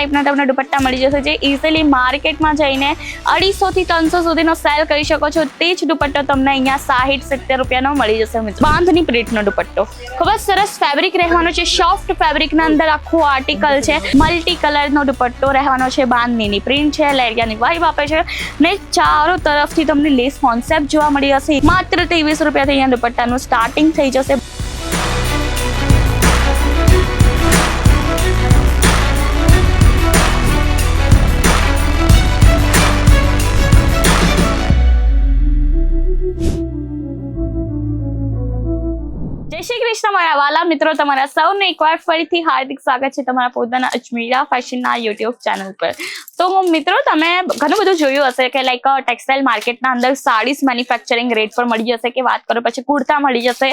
ટાઈપના તમને દુપટ્ટા મળી જશે, જે ઇઝીલી માર્કેટમાં જઈને 250 થી 300 સુધીનો સેલ કરી શકો છો. તે જ દુપટ્ટો તમને અહીંયા 60-70 રૂપિયાનો મળી જશે મિત્રો. બાંધની પ્રિન્ટનો દુપટ્ટો ખૂબ જ સરસ ફેબ્રિક રહેવાનો છે, સોફ્ટ ફેબ્રિકના અંદર આખું આર્ટિકલ છે, મલ્ટી કલરનો દુપટ્ટો રહેવાનો છે, બાંધણીની પ્રિન્ટ છે, લેરિયાની વાઇબ આપે છે ને ચારો તરફથી તમને લેસ કોન્સેપ્ટ જોવા મળી હશે. માત્ર 23 રૂપિયાથી અહીંયા દુપટ્ટાનું સ્ટાર્ટિંગ થઈ જશે. જય શ્રી કૃષ્ણ મારા વાલા મિત્રો, તમારા સૌને એકવાર ફરીથી હાર્દિક સ્વાગત છે તમારા પોતાના અજમીરા ફેશનના યુટ્યુબ ચેનલ પર. તો મિત્રો, તમે ઘણું બધું જોયું હશે કે લાઈક ટેક્સટાઇલ માર્કેટના અંદર સાડીઝ મેન્યુફેક્ચરિંગ રેટ પર મળી જશે, કે વાત કરો પછી કુર્તા મળી જશે,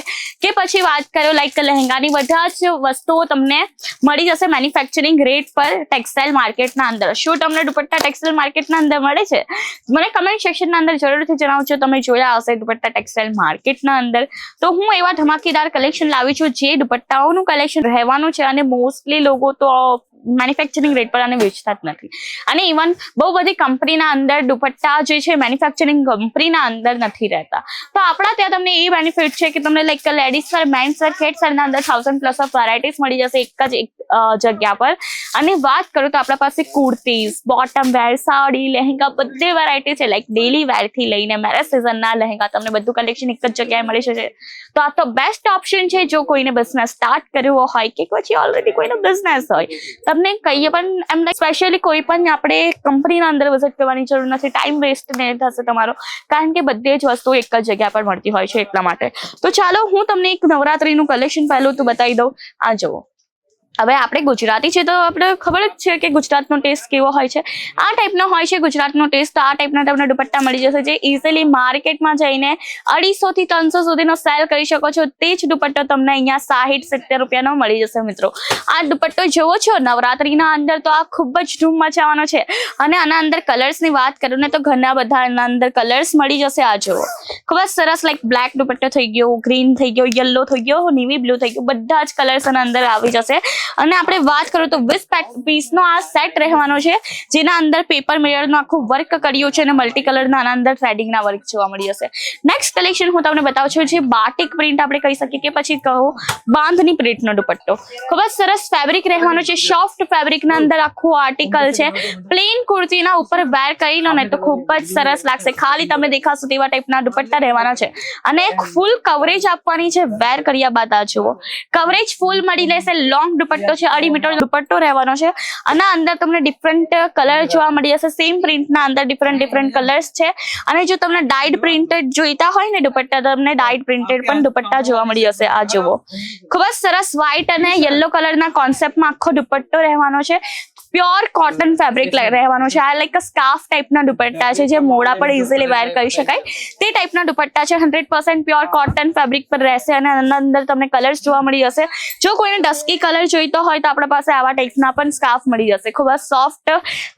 કે પછી વાત કરો લાઈક લહેંગાની, બધા જ વસ્તુઓ તમને મળી જશે મેન્યુફેક્ચરિંગ રેટ પર ટેક્સટાઇલ માર્કેટના અંદર. શું તમને દુપટ્ટા ટેક્સટાઇલ માર્કેટના અંદર મળે છે? મને કમેન્ટ સેક્શનના અંદર જરૂરથી જણાવજો. તમે જોયા હશે દુપટ્ટા ટેક્સટાઇલ માર્કેટના અંદર. તો હું એવા ધમાકેદાર કલેક્શન લાવી છું જે દુપટ્ટાઓનું કલેક્શન રહેવાનું છે, અને મોસ્ટલી લોકો તો મેન્યુફેક્ચરિંગ રેટ પર આને વેચતા જ નથી. અને ઇવન બહુ બધી કંપનીના અંદર દુપટ્ટા જે છે મેન્યુફેક્ચરિંગ કંપનીના અંદર નથી રહેતા. તો આપણા ત્યાં તમને એ બેનિફિટ છે કે તમને like ladies wear, men's wear, kids વેરના અંદર 1000+ ઓફ વેરાયટીઝ મળી જશે એક જ જગ્યા પર. અને વાત કરું તો આપણા પાસે કુર્તીઝ, બોટમ વેર, સાડી, લહેંગા બધી વેરાયટી છે, લાઈક ડેલી વેર થી લઈને મેરેજ સિઝનના લહેંગા, તમને બધું કલેક્શન એક જ જગ્યાએ મળી જશે. તો આ તો બેસ્ટ ઓપ્શન છે જો કોઈને બિઝનેસ સ્ટાર્ટ કરવો હોય, કે પછી ઓલરેડી કોઈનો બિઝનેસ હોય. તમને કહીએ પણ એમ લાઈક સ્પેશિયલી કોઈ પણ આપણે કંપનીના અંદર વિઝિટ કરવાની જરૂર નથી, ટાઈમ વેસ્ટ નહીં થશે તમારો, કારણ કે બધી જ વસ્તુ એક જ જગ્યા પર મળતી હોય છે એટલા માટે. તો ચાલો હું તમને એક નવરાત્રીનું કલેક્શન પહેલું તો બતાવી દઉં. આ જુઓ, હવે આપણે ગુજરાતી છે તો આપણે ખબર જ છે કે ગુજરાતનો ટેસ્ટ કેવો હોય છે. આ ટાઈપનો હોય છે ગુજરાતનો ટેસ્ટ. તો આ ટાઈપના તમને દુપટ્ટા મળી જશે, જે ઇઝીલી માર્કેટમાં જઈને 250 થી 300 સુધીનો સેલ કરી શકો છો. તે જ દુપટ્ટો તમને અહીંયા 60-70 રૂપિયાનો મળી જશે મિત્રો. આ દુપટ્ટો જોવો છો નવરાત્રીના અંદર, તો આ ખૂબ જ ધૂમ મચાવવાનો છે. અને આના અંદર કલર્સની વાત કરું ને તો ઘણા બધા આના અંદર કલર્સ મળી જશે. આ જુઓ, ખૂબ જ સરસ લાઈક બ્લેક દુપટ્ટો થઈ ગયો, ગ્રીન થઈ ગયો, યલો થઈ ગયો, નેવી બ્લુ થઈ ગયું, બધા જ કલર્સ આના અંદર આવી જશે. અને આપણે વાત કરું તો 20 પીસનો આ સેટ રહેવાનો છે, જેના અંદર પેપર મિરરનું આખું વર્ક કર્યું છે અને મલ્ટી કલરના આના અંદર થ્રેડિંગના વર્ક જોવા મળી જશે. નેક્સ્ટ કલેક્શન હું તમને બતાવું છું, જે બાટિક પ્રિન્ટ આપણે કહી શકીએ, કે પછી કહો બાંધની પ્રિન્ટનો દુપટ્ટો. ખૂબ જ સરસ ફેબ્રિક રહેવાનો છે, સોફ્ટ ફેબ્રિકના અંદર આખું આર્ટિકલ છે. પ્લેન કુર્તીના ઉપર વેર કરી લો ને તો ખૂબ જ સરસ લાગશે. ખાલી તમે દેખાશો તેવા ટાઈપના દુપટ્ટા રહેવાના છે, અને ફૂલ કવરેજ આપવાની છે વેર કર્યા બાદ. આ જુઓ, કવરેજ ફૂલ મળી લેશે. લોંગ દુપટ્ટો છે, 2.5 મીટર દુપટ્ટો રહેવાનો છે. અને અંદર તમને ડિફરન્ટ કલર જોવા મળી જશે. સેમ પ્રિન્ટના અંદર ડિફરન્ટ કલર્સ છે. અને જો તમને ડાઇડ પ્રિન્ટેડ જોઈતા હોય ને દુપટ્ટા, તમને ડાઇડ પ્રિન્ટેડ પણ દુપટ્ટા જોવા મળી જશે. આ જુઓ, ખૂબ જ સરસ વ્હાઈટ અને યલો કલરના કોન્સેપ્ટમાં આખો દુપટ્ટો રહેવાનો છે. પ્યોર કોટન ફેબ્રિક રહેવાનું છે. આ લાઈક સ્કાર્ફ ટાઈપના દુપટ્ટા છે, જે મોડા પર ઇઝીલી વેર કરી શકાય તે ટાઈપના દુપટ્ટા છે. 100% પ્યોર કોટન ફેબ્રિક પર રહેશે. અને આના અંદર તમને કલર્સ જોવા મળી જશે. જો કોઈને ડસ્કી કલર જોઈતો હોય તો આપણા પાસે આવા ટાઈપના પણ સ્કાર્ફ મળી જશે. ખૂબ જ સોફ્ટ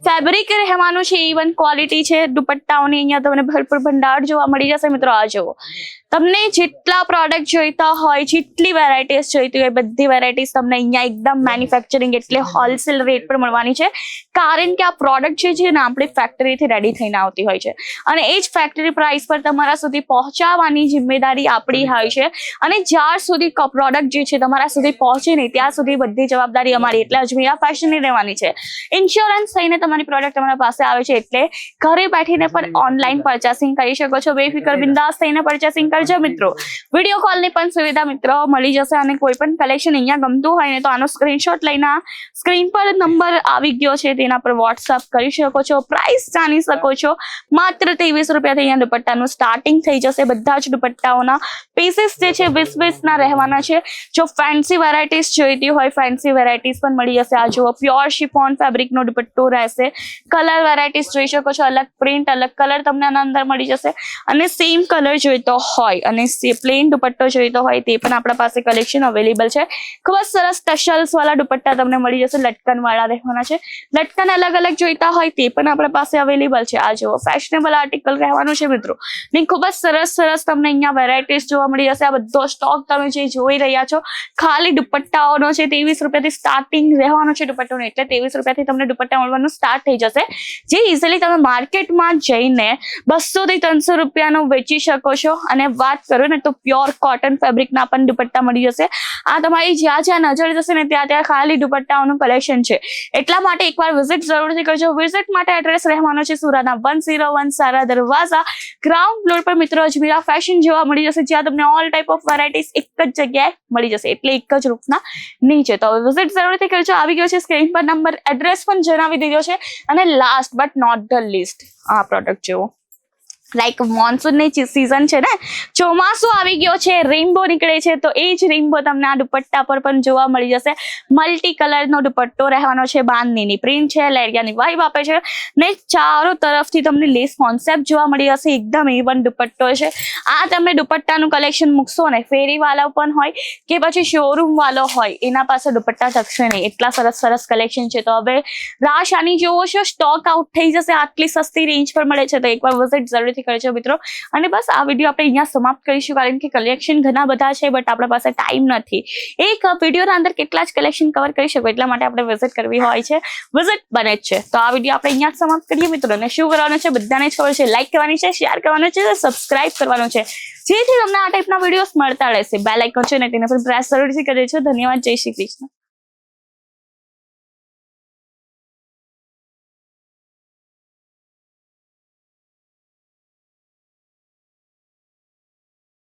ફેબ્રિક રહેવાનું છે, ઇવન ક્વોલિટી છે દુપટ્ટાઓની. અહીંયા તમને ભરપૂર ભંડાર જોવા મળી જશે મિત્રો. આ જુઓ, તમને જેટલા પ્રોડક્ટ જોઈતા હોય, જેટલી વેરાયટીઝ જોઈતી હોય, બધી વેરાયટીઝ તમને અહીંયા એકદમ મેન્યુફેક્ચરિંગ એટલે હોલસેલ રેટ પર મળવાની છે. કારણ કે આ પ્રોડક્ટ છે ને આપણી ફેક્ટરીથી રેડી થઈને આવતી હોય છે, અને એ જ ફેક્ટરી પ્રાઇસ પર તમારા સુધી પહોંચાડવાની જિમ્મેદારી આપણી હોય છે. અને જ્યાર સુધી પ્રોડક્ટ જે છે તમારા સુધી પહોંચે નહીં ત્યાં સુધી બધી જવાબદારી અમારી, એટલે અજમીરા ફેશનની રહેવાની છે. ઇન્સ્યોરન્સ થઈને તમારી પ્રોડક્ટ તમારા પાસે આવે છે, એટલે ઘરે બેઠીને પણ ઓનલાઈન પરચેસિંગ કરી શકો છો. બેફિકર બિંદાસ થઈને પરચેસિંગ કરજો મિત્રો. વિડીયો કોલની પણ સુવિધા મિત્રો મળી જશે. અને કોઈ પણ કલેક્શન અહીંયા ગમતું હોય ને તો આનો સ્ક્રીનશોટ લઈને સ્ક્રીન પર નંબર આવી ગયો છે તેના પર વોટ્સઅપ કરી શકો છો. પ્રાઇસ જાણી શકો છો. માત્ર 23 રૂપિયાથી અહીંયા દુપટ્ટાનું સ્ટાર્ટિંગ થઈ જશે. બધા જ દુપટ્ટાઓના પીસીસ જે છે 20-20 ના રહેવાના છે. જો ફેન્સી વેરાયટીઝ જોઈતી હોય, ફેન્સી વેરાયટીઝ પણ મળી જશે. આ જુઓ, પ્યોર શિફોન ફેબ્રિકનો દુપટ્ટો રહેશે. કલર વેરાયટીઝ જોઈ શકો છો, અલગ પ્રિન્ટ, અલગ કલર તમને આના અંદર મળી જશે. અને સેમ કલર જોઈતો હોય હોય અને પ્લેન દુપટ્ટો જોઈતો હોય તે પણ આપણા પાસે કલેક્શન અવેલેબલ છે. ખૂબ જ સરસ ટશલ્સ વાળા દુપટ્ટા તમને મળી જશે, લટકન વાળા રહેવાના છે. લટકન અલગ અલગ જોઈતા હોય તે પણ આપણા પાસે અવેલેબલ છે. આ જુઓ ફેશનેબલ આર્ટિકલ રહેવાનું છે મિત્રો, ને ખૂબ જ સરસ તમને અહીંયા વેરાયટીઝ જોવા મળી જશે. આ બધો સ્ટોક તમે જે જોઈ રહ્યા છો ખાલી દુપટ્ટાઓનો છે. 23 રૂપિયાથી સ્ટાર્ટિંગ રહેવાનો છે દુપટ્ટોનો, એટલે 23 રૂપિયાથી તમને દુપટ્ટા મળવાનું સ્ટાર્ટ થઈ જશે, જે ઇઝીલી તમે માર્કેટમાં જઈને 200 થી 300 રૂપિયાનો વેચી શકો છો. અને વાત કરો ને તો પ્યોર કોટન ફેબ્રિકના પણ દુપટ્ટા મળી જશે. આ તમારી જ્યાં નજર જશે ને ત્યાં ખાલી દુપટ્ટાઓનું કલેક્શન છે, એટલા માટે એકવાર વિઝિટ જરૂરથી કરજો. વિઝિટ માટે એડ્રેસ રહેવાનો છે સુરાના 101 સારા દરવાજા, ગ્રાઉન્ડ ફ્લોર પર મિત્રો અજમીરા ફેશન જોવા મળી જશે, જ્યાં તમને ઓલ ટાઈપ ઓફ વેરાયટીઝ એક જ જગ્યાએ મળી જશે, એટલે એક જ રૂપના નીચે. તો હવે વિઝિટ જરૂરથી કરજો. આવી ગયો છે સ્ક્રીન પર નંબર, એડ્રેસ પણ જણાવી દીધો છે. અને last but not the least, આ પ્રોડક્ટ જેવો લાઈક મોન્સૂનની સિઝન છે ને, ચોમાસું આવી ગયો છે, રેઇનબો નીકળે છે, તો એ જ રેઇનબો તમને આ દુપટ્ટા પર પણ જોવા મળી જશે. મલ્ટી કલરનો દુપટ્ટો રહેવાનો છે, બાંધણીની પ્રિન્ટ છે, લેરિયાની વાઇબ આપે છે, ને ચારો તરફથી તમને લેસ કોન્સેપ્ટ જોવા મળી જશે. એકદમ A1 દુપટ્ટો છે. આ તમે દુપટ્ટાનું કલેક્શન મૂકશો ને, ફેરી વાળા પણ હોય કે પછી શોરૂમ વાળો હોય, એના પાસે દુપટ્ટા થકશે નહીં, એટલા સરસ કલેક્શન છે. તો હવે રાહ શાની જોવો છો, સ્ટોક આઉટ થઈ જશે. આટલી સસ્તી રેન્જ પર મળે છે, તો એકવાર વિઝિટ જરૂરથી કરજો મિત્રો. અને બસ આ વિડીયો આપણે અહીંયા સમાપ્ત કરીશું, કારણ કે કલેક્શન ઘણા બધા છે, બટ આપણા પાસે ટાઈમ નથી એક વિડીયોના અંદર કેટલા જ કલેક્શન કવર કરી શકો, એટલા માટે આપણે વિઝિટ કરવી હોય છે, વિઝિટ બને જ છે. તો આ વિડીયો આપણે અહીંયા જ સમાપ્ત કરીએ મિત્રો. અને શું કરવાનું છે બધાને જ ખબર છે, લાઈક કરવાની છે, શેર કરવાનું છે, સબસ્ક્રાઇબ કરવાનું છે, જેથી તમને આ ટાઈપના વિડીયોઝ મળતા રહેશે. બેલ આઇકોન છે ને તેને પણ પ્રેસ જરૂરથી કરી દેજો. ધન્યવાદ. જય શ્રી કૃષ્ણ.